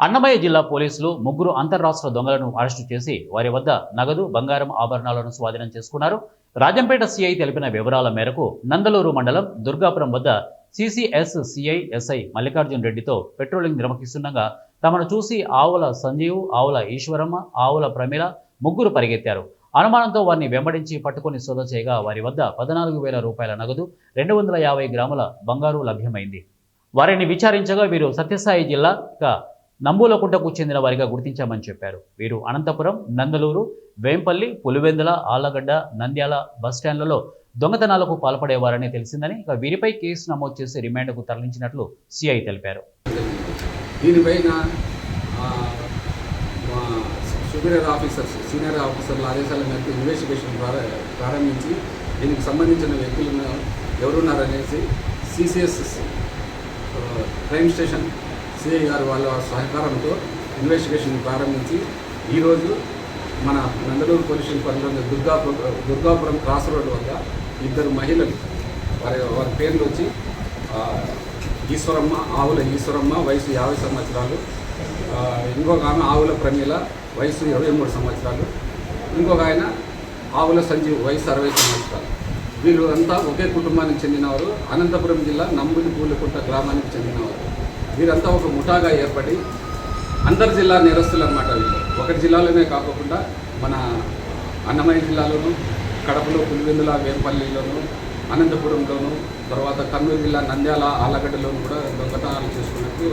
అన్నమయ్య జిల్లా పోలీసులు ముగ్గురు అంతర్రాష్ట్ర దొంగలను అరెస్టు చేసి వారి వద్ద నగదు బంగారం ఆభరణాలను స్వాధీనం చేసుకున్నారు. రాజంపేట సిఐ తెలిపిన వివరాల మేరకు నందలూరు మండలం దుర్గాపురం వద్ద సిసిఎస్ సిఐ ఎస్ఐ మల్లికార్జున్ రెడ్డితో పెట్రోలింగ్ నిర్వహిస్తుండగా తమను చూసి ఆవుల సంజీవ్, ఆవుల ఈశ్వరమ్మ, ఆవుల ప్రమిళ ముగ్గురు పరిగెత్తారు. అనుమానంతో వారిని వెంబడించి పట్టుకుని సోద చేయగా వారి వద్ద 14,000 రూపాయల నగదు, 250 గ్రాముల బంగారు లభ్యమైంది. వారిని విచారించగా వీరు సత్యసాయి జిల్లా నంబూలకుంటకు చెందిన వారిగా గుర్తించామని చెప్పారు. వీరు అనంతపురం, నందలూరు, వేంపల్లి, పులివెందుల, ఆళ్లగడ్డ, నంద్యాల బస్టాండ్లలో దొంగతనాలకు పాల్పడేవారని తెలిసిందని, వీరిపై కేసు నమోదు చేసి రిమాండ్కు తరలించినట్లు సిఐ తెలిపారు. దీనిపైన సీనియర్ ఆఫీసర్ల ఆదేశాల మేరకు ఇన్వెస్టిగేషన్ ప్రారంభించి దీనికి సంబంధించిన వ్యక్తులను ఎవరున్నారనేసి సిసిఎస్ క్రైమ్ స్టేషన్ సిఐ గారు వాళ్ళ సహకారంతో ఇన్వెస్టిగేషన్ ప్రారంభించి ఈరోజు మన నందలూరు పోలీస్ స్టేషన్ పరిధిలోని దుర్గాపురం క్రాస్ రోడ్ వద్ద ఇద్దరు మహిళలు వారి పేర్లు వచ్చి ఈశ్వరమ్మ, ఆవుల ఈశ్వరమ్మ వయసు 50 సంవత్సరాలు, ఇంకొక ఆమె ఆవుల ప్రమీల వయసు 23 సంవత్సరాలు, ఇంకొక ఆయన ఆవుల సంజీవ్ వయసు 60 సంవత్సరాలు. వీళ్ళు అంతా ఒకే కుటుంబానికి చెందినవారు. అనంతపురం జిల్లా నంబులకుంట గ్రామానికి చెందినవారు. వీరంతా ఒక ముఠాగా ఏర్పడి అంతర్జిల్లా నేరస్తులు అన్నమాట. వీళ్ళు ఒక జిల్లాలోనే కాకుండా మన అన్నమయ్య జిల్లాలోను, కడపలో పులివెందుల, వేంపల్లిలోను, అనంతపురంలోను, తర్వాత కర్నూలు జిల్లా నంద్యాల, ఆళ్లగడ్డలోను కూడా దొంగతనాలు చేసుకున్నట్టు